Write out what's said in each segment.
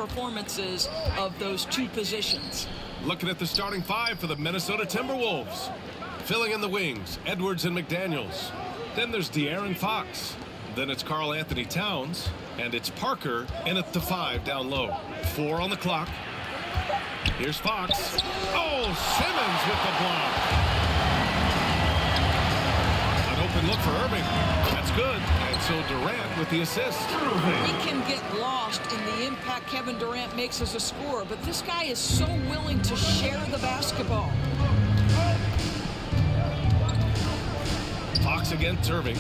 performances of those two positions. Looking at the starting five for the Minnesota Timberwolves. Filling in the wings, Edwards and McDaniels. Then there's De'Aaron Fox. Then it's Karl Anthony Towns. And it's Parker in at the 5 down low. 4 on the clock. Here's Fox. Oh, Simmons with the block. An open look for Irving. That's good. And so Durant with the assist. He can get lost in the impact Kevin Durant makes as a scorer, but this guy is so willing to share the basketball. Fox against Irving.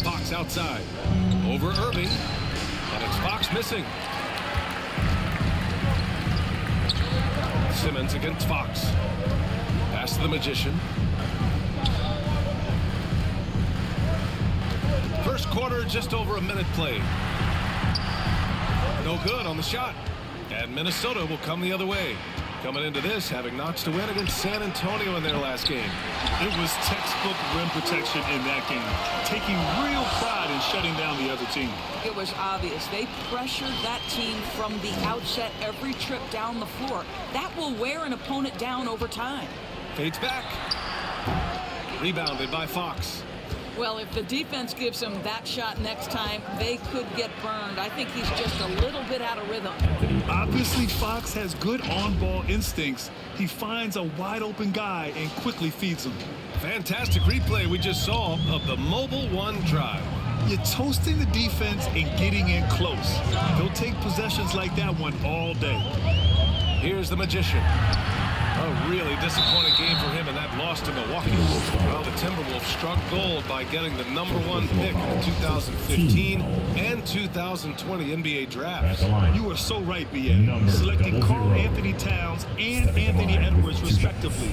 Fox outside. Over Irving. And it's Fox missing. Simmons against Fox. Pass to the Magician. First quarter, just over a minute played. No good on the shot. And Minnesota will come the other way. Coming into this, having notched a win against San Antonio in their last game. It was textbook rim protection in that game, taking real pride in shutting down the other team. It was obvious. They pressured that team from the outset every trip down the floor. That will wear an opponent down over time. Fades back. Rebounded by Fox. Well, if the defense gives him that shot next time, they could get burned. I think he's just a little bit out of rhythm. Obviously, Fox has good on-ball instincts. He finds a wide-open guy and quickly feeds him. Fantastic replay we just saw of the mobile one drive. You're toasting the defense and getting in close. They'll take possessions like that one all day. Here's the Magician. A really disappointing game for him in that loss to Milwaukee. Well, the Timberwolves struck gold by getting the #1 pick in the 2015 and 2020 NBA drafts. You are so right, B.A. Selecting Karl Anthony Towns and Anthony Edwards, respectively.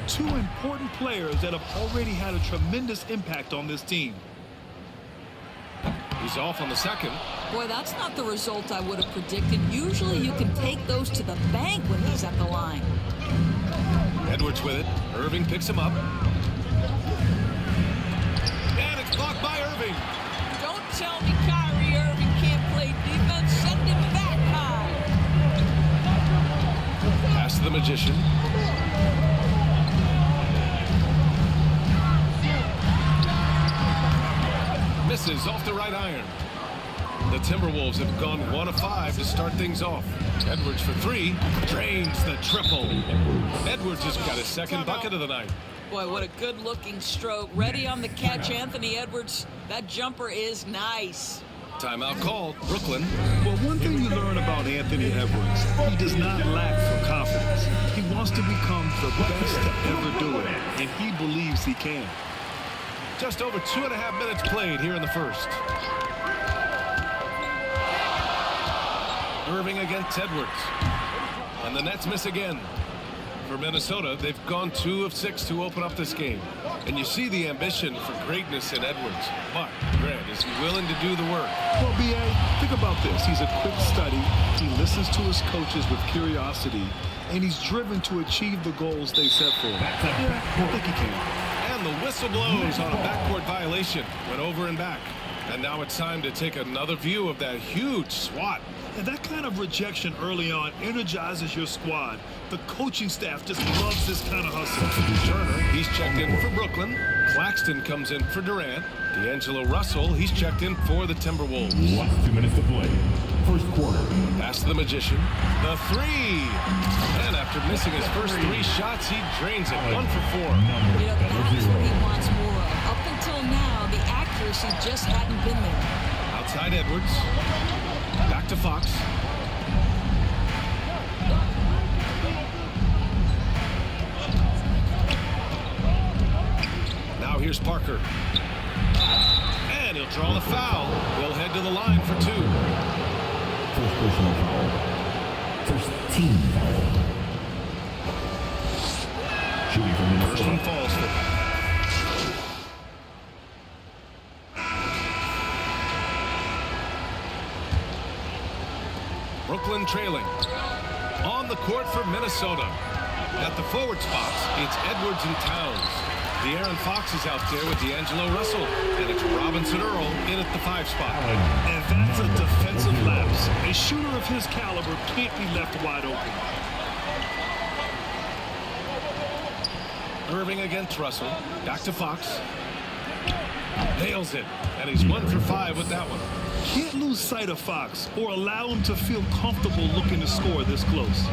Two important players that have already had a tremendous impact on this team. He's off on the second. Boy, that's not the result I would have predicted. Usually you can take those to the bank when he's at the line. Edwards with it. Irving picks him up. And it's blocked by Irving. Don't tell me Kyrie Irving can't play defense. Send him back high. Pass to the Magician. Misses off the right iron. The Timberwolves have gone 1 of 5 to start things off. Edwards for 3. Drains the triple. Edwards has got his second bucket of the night. Boy, what a good-looking stroke. Ready on the catch, Anthony Edwards. That jumper is nice. Timeout called. Brooklyn. Well, one thing you learn about Anthony Edwards, he does not lack for confidence. He wants to become the best to ever do it, and he believes he can. Just over 2.5 minutes played here in the first. Irving against Edwards. And the Nets miss again. For Minnesota, they've gone 2 of 6 to open up this game. And you see the ambition for greatness in Edwards. But Grant, is he willing to do the work? Well, B.A., think about this. He's a quick study. He listens to his coaches with curiosity. And he's driven to achieve the goals they set for him. Yeah, I think he can. And the whistle blows on a backcourt violation. Went over and back. And now it's time to take another view of that huge swat. And that kind of rejection early on energizes your squad. The coaching staff just loves this kind of hustle. Turner, he's checked in for Brooklyn. Claxton comes in for Durant. D'Angelo Russell, he's checked in for the Timberwolves. Last 2 minutes to play. First quarter. Pass to the Magician. The 3. And after missing his first 3 shots, he drains it. 1 for 4. You know, that's what he wants more of. Up until now, the accuracy just hadn't been there. Outside Edwards. Back to Fox. Now here's Parker. And he'll draw the foul. He'll head to the line for 2. First personal foul. First team foul. Shooting from the First one falls for Brooklyn trailing. On the court for Minnesota. At the forward spots, it's Edwards and Towns. De'Aaron Fox is out there with D'Angelo Russell, and it's Robinson Earl in at the 5 spot. And that's a defensive lapse. A shooter of his caliber can't be left wide open. Irving against Russell. Back to Fox. Nails it. And he's 1 for 5 with that one. Can't lose sight of Fox or allow him to feel comfortable looking to score this close.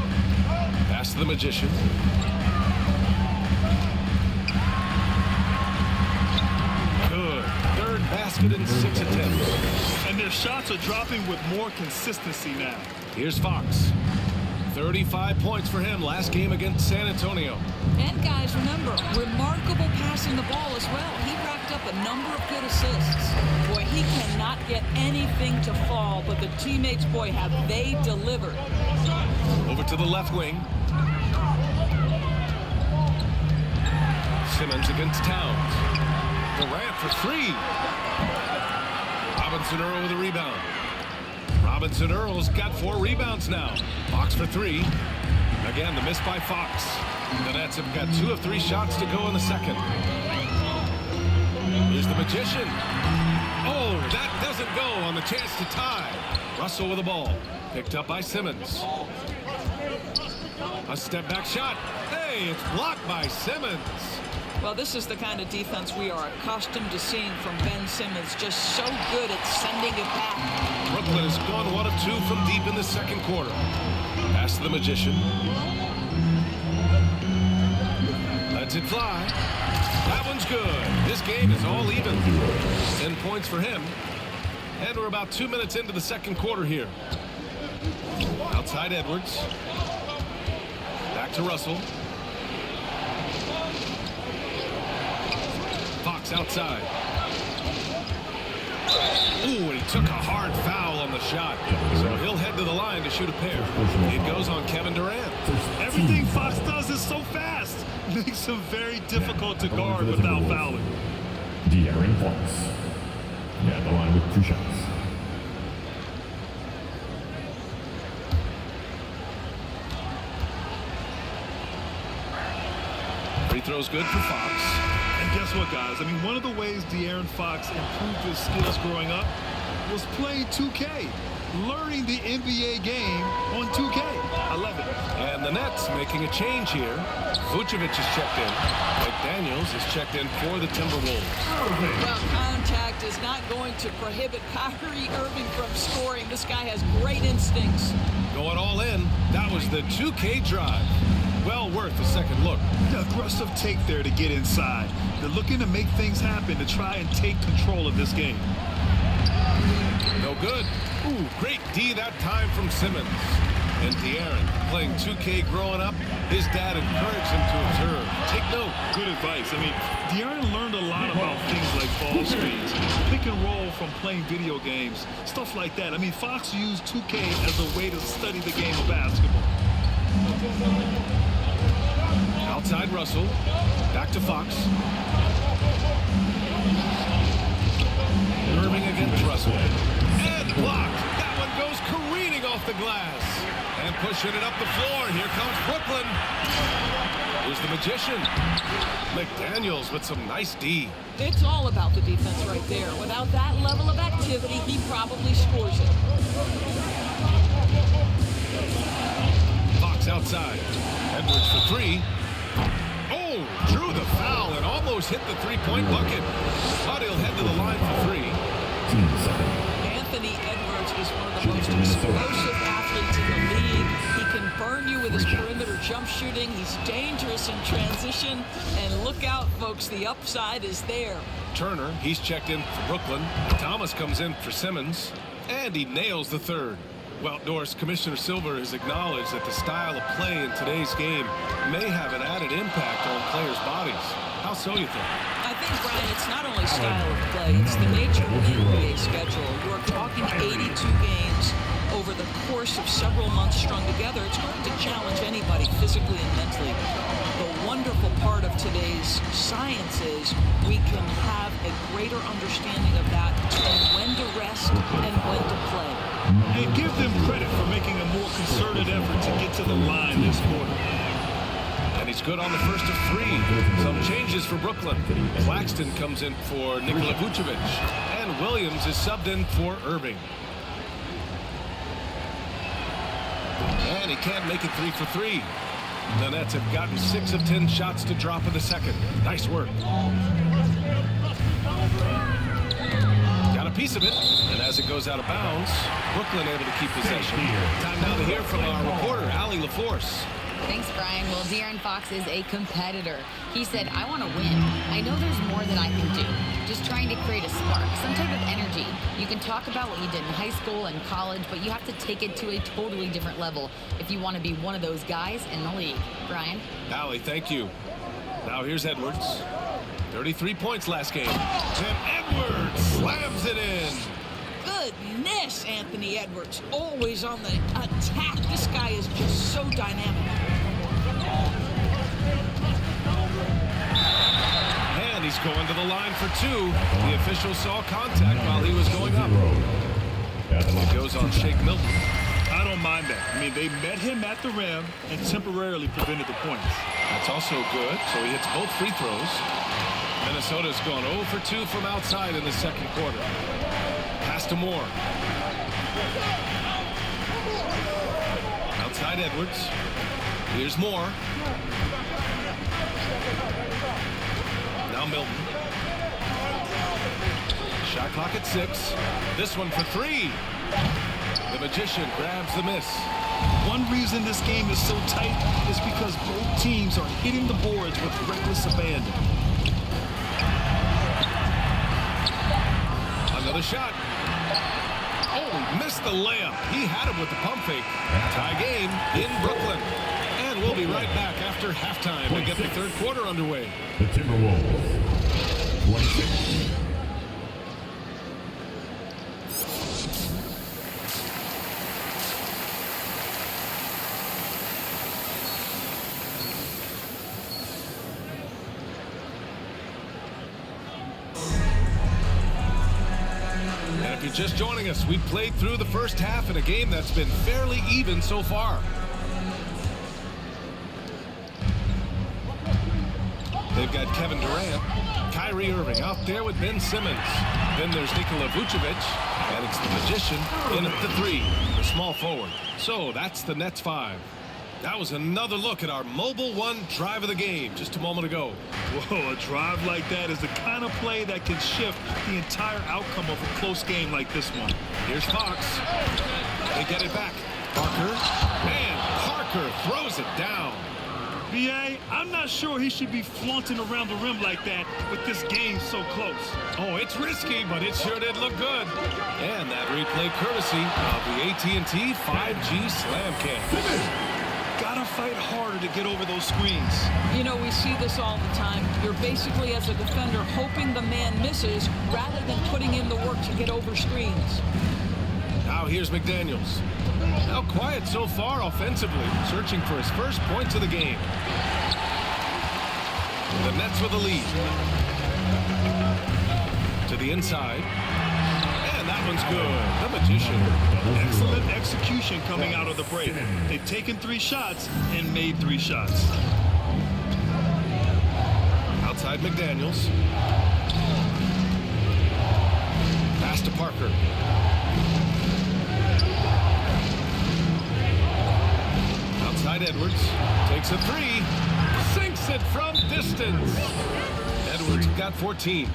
Pass to the Magician. Good. Third basket in 6 attempts. And their shots are dropping with more consistency now. Here's Fox. 35 points for him last game against San Antonio. And guys, remember, remarkable passing the ball as well. He racked up a number of good assists. Boy, he cannot get anything to fall, but the teammates, boy, have they delivered. Over to the left wing. Simmons against Towns. Durant for 3. Robinson Earl with a rebound. Robinson Earl's got 4 rebounds now. Fox for 3. Again, the miss by Fox. The Nets have got 2 of 3 shots to go in the second. Here's the Magician. Oh, that doesn't go on the chance to tie. Russell with the ball. Picked up by Simmons. A step back shot. Hey, it's blocked by Simmons. Well, this is the kind of defense we are accustomed to seeing from Ben Simmons. Just so good at sending it back. Brooklyn has gone 1 of 2 from deep in the second quarter. Pass to the Magician. Lets it fly. That one's good. This game is all even. 10 points for him. And we're about 2 minutes into the second quarter here. Outside Edwards. Back to Russell. Fox outside. Ooh, and he took a hard foul on the shot. So he'll head to the line to shoot a pair. It goes on Kevin Durant. Everything Fox does is so fast. Makes him very difficult to guard without fouling. De'Aaron Fox. At the line with 2 shots. Free throw's good for Fox. And guess what, guys? I mean, one of the ways De'Aaron Fox improved his skills growing up was playing 2K. Learning the NBA game on 2K. I love it. And the Nets making a change here. Vucevic is checked in. McDaniels is checked in for the Timberwolves. Well, contact is not going to prohibit Kyrie Irving from scoring. This guy has great instincts. Going all in. That was the 2K drive. Well worth a second look. The aggressive take there to get inside. They're looking to make things happen to try and take control of this game. No good. Ooh, great D that time from Simmons. And De'Aaron, playing 2K growing up, his dad encouraged him to observe. Take note. Good advice. I mean, De'Aaron learned a lot about things like ball screens, pick and roll from playing video games, stuff like that. I mean, Fox used 2K as a way to study the game of basketball. Outside Russell. Back to Fox. Irving against Russell. And blocked. That one goes careening off the glass. And pushing it up the floor. Here comes Brooklyn. Here's the Magician. McDaniels with some nice D. It's all about the defense right there. Without that level of activity, he probably scores it. Fox outside. Edwards for 3. Oh, drew the foul and almost hit the 3-point bucket. But he'll head to the line for 3. Anthony Edwards is one of the most explosive athletes in the league. He can burn you with his perimeter jump shooting. He's dangerous in transition. And look out, folks, the upside is there. Turner, he's checked in for Brooklyn. Thomas comes in for Simmons. And he nails the third. Well, Doris, Commissioner Silver has acknowledged that the style of play in today's game may have an added impact on players' bodies. How so, you think? I think, Brian, it's not only style of play, it's the nature of the NBA schedule. You're talking 82 games over the course of several months strung together. It's going to challenge anybody physically and mentally. The wonderful part of today's science is we can have a greater understanding of that between when to rest and when to play. And give them credit for making a more concerted effort to get to the line this quarter. And He's good on the first of 3. Some changes for Brooklyn. Claxton comes in for Nikola Vucevic. And Williams is subbed in for Irving. And he can't make it 3 for 3. The Nets have gotten 6 of 10 shots to drop in the second. Nice work. Got a piece of it. And as it goes out of bounds, Brooklyn able to keep possession. Time now to hear from our reporter, Allie LaForce. Thanks, Brian. Well, De'Aaron Fox is a competitor. He said, I want to win. I know there's more that I can do. Just trying to create a spark, some type of energy. You can talk about what you did in high school and college, but you have to take it to a totally different level if you want to be one of those guys in the league. Brian? Allie, thank you. Now here's Edwards. 33 points last game. And Edwards slams it in. Goodness, Anthony Edwards, always on the attack. This guy is just so dynamic. And he's going to the line for 2. The official saw contact while he was going up. It goes on Shake Milton. I don't mind that. I mean, they met him at the rim and temporarily prevented the points. That's also good. So he hits both free throws. Minnesota's gone 0 for 2 from outside in the second quarter. Pass to Moore. Outside Edwards. Here's Moore. Now Milton. Shot clock at 6. This one for 3. The Magician grabs the miss. One reason this game is so tight is because both teams are hitting the boards with reckless abandon. Another shot. Oh, missed the layup. He had him with the pump fake. Tie game in Brooklyn. And we'll be right back after halftime to get the third quarter underway. The Timberwolves, 26. If you're just joining us, we've played through the first half in a game that's been fairly even so far. They've got Kevin Durant, Kyrie Irving out there with Ben Simmons. Then there's Nikola Vucevic, and it's the Magician in at the 3, the small forward. So that's the Nets 5. That was another look at our Mobile One drive of the game just a moment ago. Whoa, a drive like that is the kind of play that can shift the entire outcome of a close game like this one. Here's Fox. They get it back. Parker. And Parker throws it down. B.A., I'm not sure he should be flaunting around the rim like that with this game so close. Oh, it's risky, but it sure did look good. And that replay courtesy of the AT&T 5G Slam Cam. Gotta fight harder to get over those screens. You know, we see this all the time. You're basically, as a defender, hoping the man misses rather than putting in the work to get over screens. Now here's McDaniels. Now quiet so far offensively, searching for his first points of the game. The Nets with a lead. To the inside. And that one's good. The Magician. Excellent execution coming out of the break. They've taken 3 shots and made 3 shots. Outside McDaniels. Pass to Parker. Outside Edwards. Takes a 3. Sinks it from distance. Edwards got 14.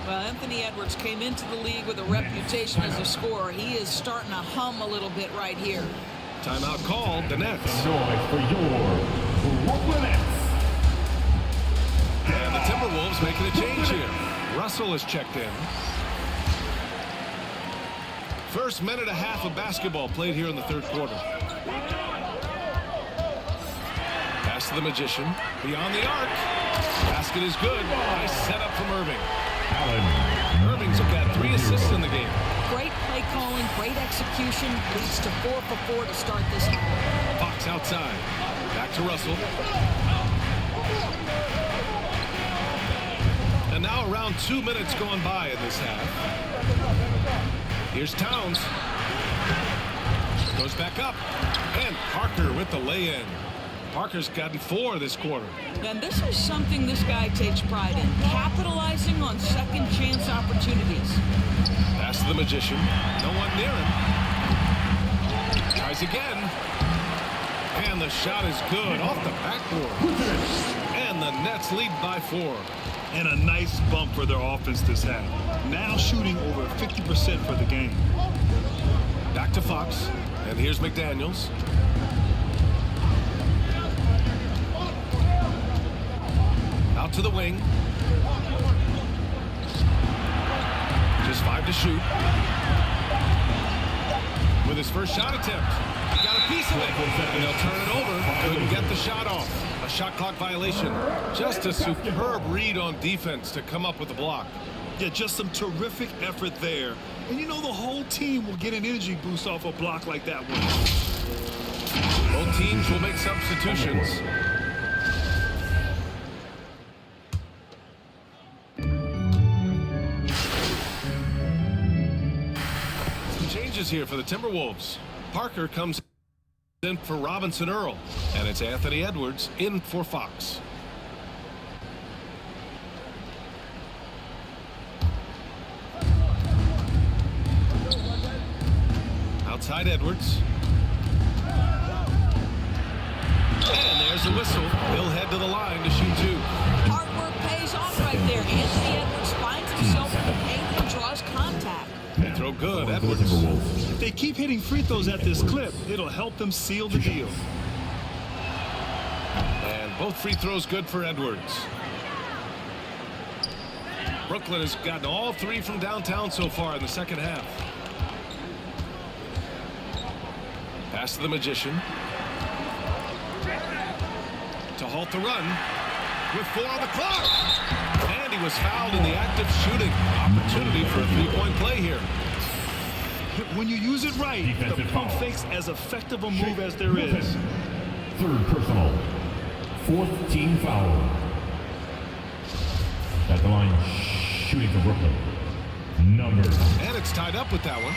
Well, Anthony Edwards came into the league with a reputation as a scorer. He is starting to hum a little bit right here. Timeout called. The Nets. Noise for your Brooklyn Nets. And the Timberwolves making a change here. Russell is checked in. First minute and a half of basketball played here in the third quarter. Pass to the Magician. Beyond the arc. Basket is good. Nice setup from Irving. Irving's got 3 assists in the game. Great play calling, great execution, leads to 4 for 4 to start this half. Fox outside. Back to Russell. And now around 2 minutes gone by in this half. Here's Towns. Goes back up. And Parker with the lay-in. Parker's gotten 4 this quarter. And this is something this guy takes pride in, capitalizing on second chance opportunities. Pass to the Magician. No one near him. Tries again. And the shot is good off the backboard. And the Nets lead by 4. And a nice bump for their offense this half. Now shooting over 50% for the game. Back to Fox. And here's McDaniels. Out to the wing. Just 5 to shoot. With his first shot attempt. He got a piece of it. And they'll turn it over. Couldn't get the shot off. A shot clock violation. Just a superb read on defense to come up with the block. Yeah, just some terrific effort there. And you know the whole team will get an energy boost off a block like that one. Both teams will make substitutions. Some changes here for the Timberwolves. Parker comes in for Robinson Earl. And it's Anthony Edwards in for Fox. Outside Edwards. And there's a whistle. He'll head to the line to shoot 2. Hard work pays off right there. Anthony Edwards finds himself in the paint and draws contact. They throw good. Edwards. If they keep hitting free throws at this clip, it'll help them seal the deal. And both free throws good for Edwards. Brooklyn has gotten all 3 from downtown so far in the second half. Pass to the Magician. To halt the run. With 4 on the clock. And he was fouled in the act of shooting. Opportunity for a 3-point play here. When you use it right, the pump fake's as effective a move as there is. Third personal. 4th team foul. At the line, shooting for Brooklyn. Number. And it's tied up with that one.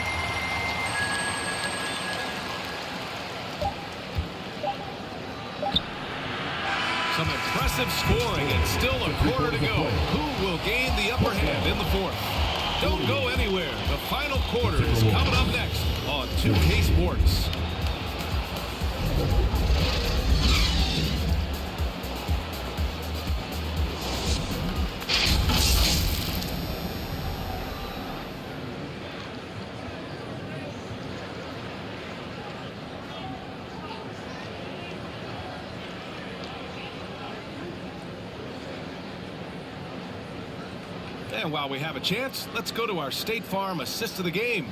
Some impressive scoring and still a quarter to go. Who will gain the upper hand in the 4th? Don't go anywhere. The final quarter is coming up next on 2K Sports. And while we have a chance, let's go to our State Farm assist of the game.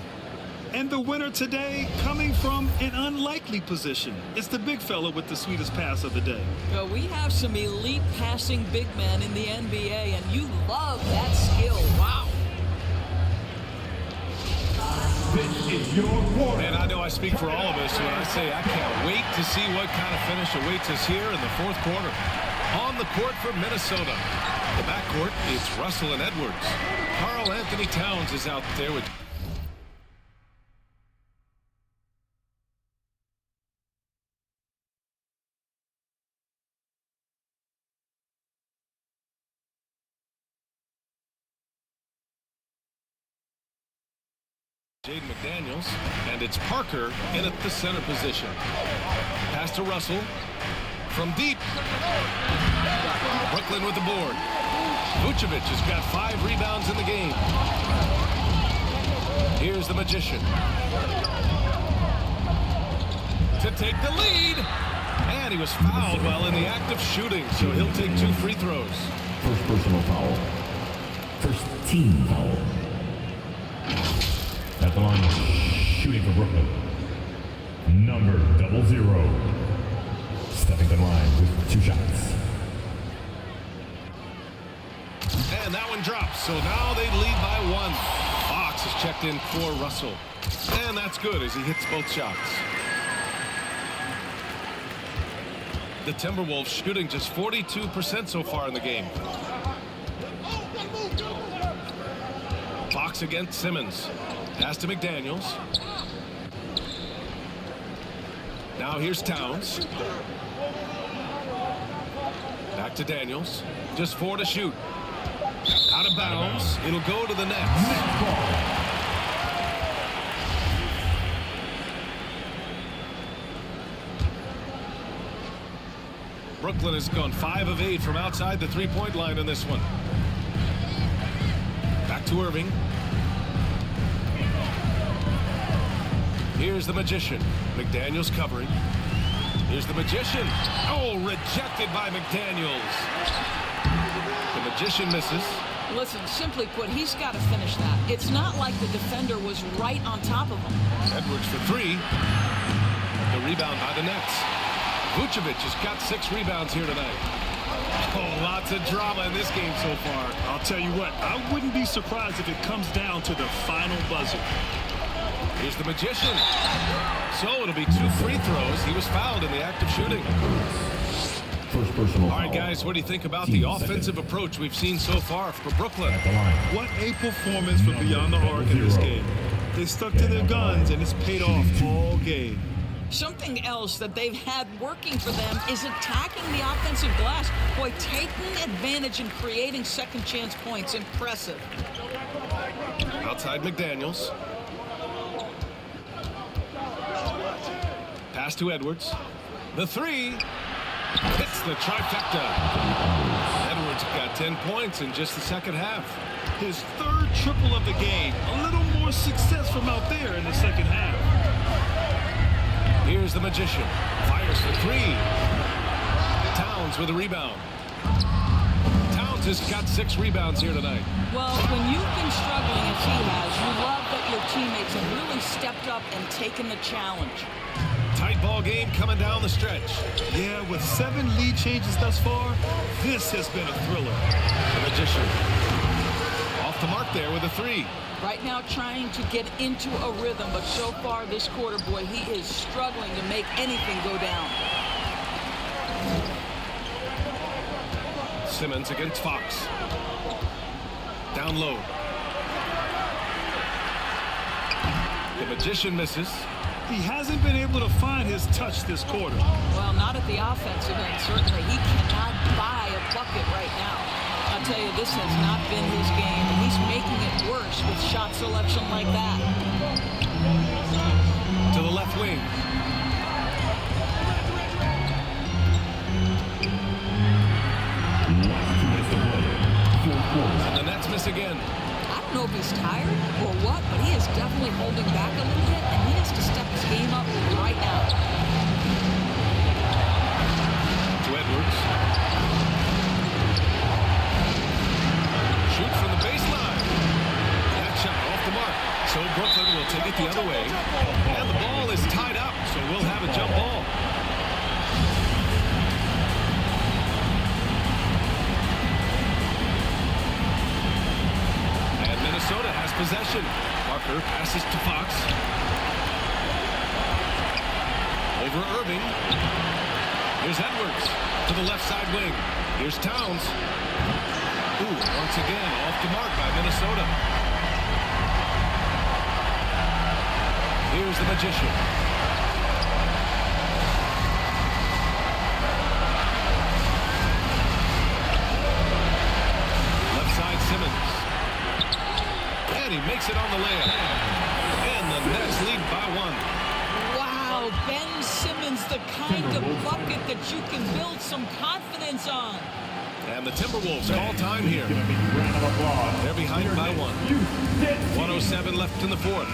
And the winner today coming from an unlikely position. It's the big fella with the sweetest pass of the day. Well, we have some elite passing big men in the NBA, and you love that skill. Wow. This is your quarter. And I know I speak for all of us when I say I can't wait to see what kind of finish awaits us here in the 4th quarter. On the court for Minnesota. The backcourt, it's Russell and Edwards. Karl Anthony Towns is out there with Jaden McDaniels, and it's Parker in at the center position. Pass to Russell from deep. Brooklyn with the board. Vucevic has got 5 rebounds in the game. Here's the Magician. To take the lead. And he was fouled while in the act of shooting, so he'll take 2 free throws. First personal foul. First team foul. At the line, shooting for Brooklyn. Number 00. Stepping to the line with 2 shots. And that one drops, so now they lead by 1. Fox has checked in for Russell. And that's good as he hits both shots. The Timberwolves shooting just 42% so far in the game. Fox against Simmons. Pass to McDaniels. Now here's Towns. Back to Daniels. Just 4 to shoot. Out of bounds. It'll go to the net. Brooklyn has gone 5 of 8 from outside the three-point line in this one. Back to Irving. Here's the Magician. McDaniels covering. Here's the Magician. Oh, rejected by McDaniels. The Magician misses. Listen, simply put, he's got to finish that. It's not like the defender was right on top of him. Edwards for 3. The rebound by the Nets. Vucevic has got 6 rebounds here tonight. Oh, lots of drama in this game so far. I'll tell you what, I wouldn't be surprised if it comes down to the final buzzer. Here's the Magician. So it'll be 2 free throws. He was fouled in the act of shooting. First personal. All right, guys, what do you think about the offensive approach we've seen so far for Brooklyn? At the line. What a performance from beyond the arc in this game. They stuck to their guns, and it's paid off all game. Something else that they've had working for them is attacking the offensive glass. Boy, taking advantage and creating second chance points. Impressive. Outside McDaniels. Pass to Edwards. The 3 hits the trifecta. Edwards got 10 points in just the second half. His 3rd triple of the game. A little more success from out there in the second half. Here's the Magician. Fires for 3. Towns with a rebound. Towns has got 6 rebounds here tonight. Well, when you've been struggling as he has, you love that your teammates have really stepped up and taken the challenge. Tight ball game coming down the stretch. Yeah, with 7 lead changes thus far, this has been a thriller. The Magician. Off the mark there with a 3. Right now trying to get into a rhythm, but so far this quarter, boy, he is struggling to make anything go down. Simmons against Fox. Down low. The Magician misses. He hasn't been able to find his touch this quarter. Well, not at the offensive end, certainly. He cannot buy a bucket right now. I'll tell you, this has not been his game. He's making it worse with shot selection like that. To the left wing. And the Nets miss again. I don't know if he's tired or what, but he is definitely holding back a little bit, and he has to step his game up right now. To Edwards. Shoot from the baseline. That shot off the mark. So Brooklyn will take it the other way. And the ball is tied up, so we'll have a jump ball. And Minnesota has possession. Parker passes to Fox. Over Irving. Here's Edwards to the left side wing. Here's Towns. Ooh, once again, off the mark by Minnesota. Here's the Magician. Left side Simmons. And he makes it on the layup. And the Nets lead by 1. Wow, Ben Simmons, the kind of bucket that you can build some confidence on. And the Timberwolves call time here. They're behind by 1. 1:07 left in the 4th.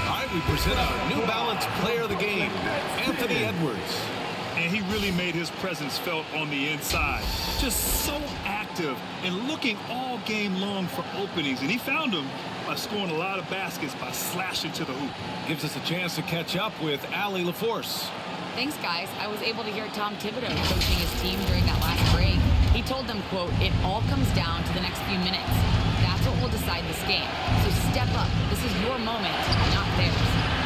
All right, we present our New Balance player of the game, Anthony Edwards. And he really made his presence felt on the inside. Just so active and looking all game long for openings. And he found them by scoring a lot of baskets by slashing to the hoop. Gives us a chance to catch up with Allie LaForce. Thanks, guys. I was able to hear Tom Thibodeau coaching his team during that last break. He told them, quote, "It all comes down to the next few minutes. That's what will decide this game. So step up. This is your moment, not theirs."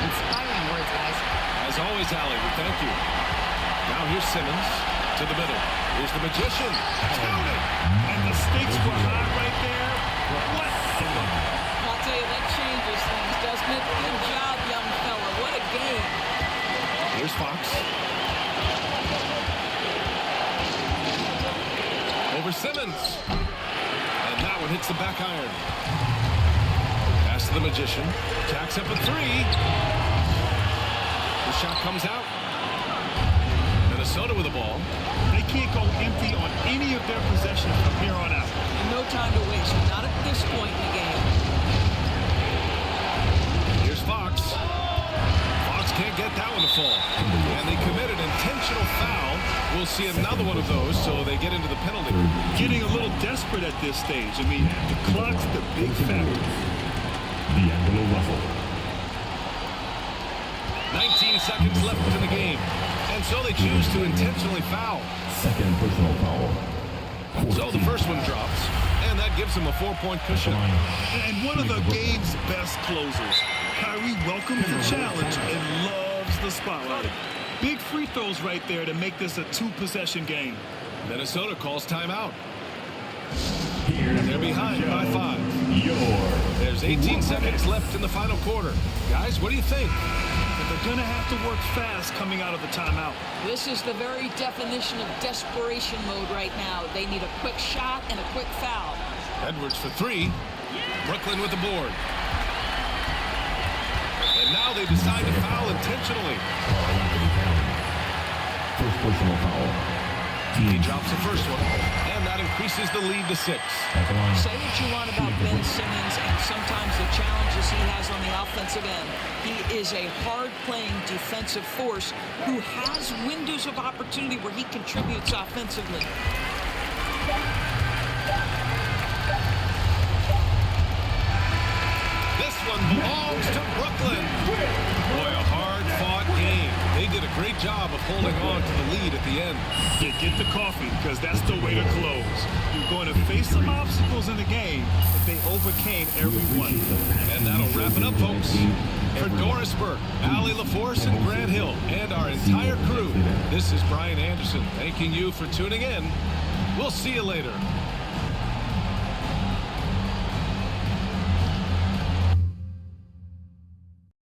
Inspiring words, guys. As always, Allie, we thank you. Now here's Simmons to the middle. Here's the Magician. Counted. And the stakes were high right there. What a look. I'll tell you, that changes things, doesn't it? Good job, young fella. What a game. Here's Fox. over Simmons. And that one hits the back iron. Pass to the Magician. Jacks up a three. The shot comes out. Minnesota with the ball. They can't go empty on any of their possessions from here on out. No time to waste. Not at this point in the game. Here's Fox. Fox can't get that one to fall. And they commit an intentional foul. We'll see another one of those, so they get into the penalty. Getting a little desperate at this stage. I mean, the clock's the big factor. D'Angelo Russell. 19 seconds left in the game. And so they choose to intentionally foul. Second personal foul. So the first one drops, and that gives them a 4-point cushion. And one of the game's best closers. Kyrie welcomes the challenge and loves the spotlight. Big free throws right there to make this a 2-possession game. Minnesota calls timeout. And they're behind by 5. There's 18 seconds left in the final quarter. Guys, what do you think? They're going to have to work fast coming out of the timeout. This is the very definition of desperation mode right now. They need a quick shot and a quick foul. Edwards for 3. Brooklyn with the board. And now they decide to foul intentionally. First personal foul. He drops the first one, and that increases the lead to 6. Say what you want about Ben Simmons and sometimes the challenges he has on the offensive end. He is a hard-playing defensive force who has windows of opportunity where he contributes offensively. This one belongs to Brooklyn. Boy, a hard-fought game. They did a great job of holding on to the lead at the end. Yeah, get the coffee, because that's the way to close. You're going to face some obstacles in the game, but they overcame every one. And that'll wrap it up, folks. For Doris Burke, Allie LaForce, and Grant Hill, and our entire crew, this is Brian Anderson thanking you for tuning in. We'll see you later.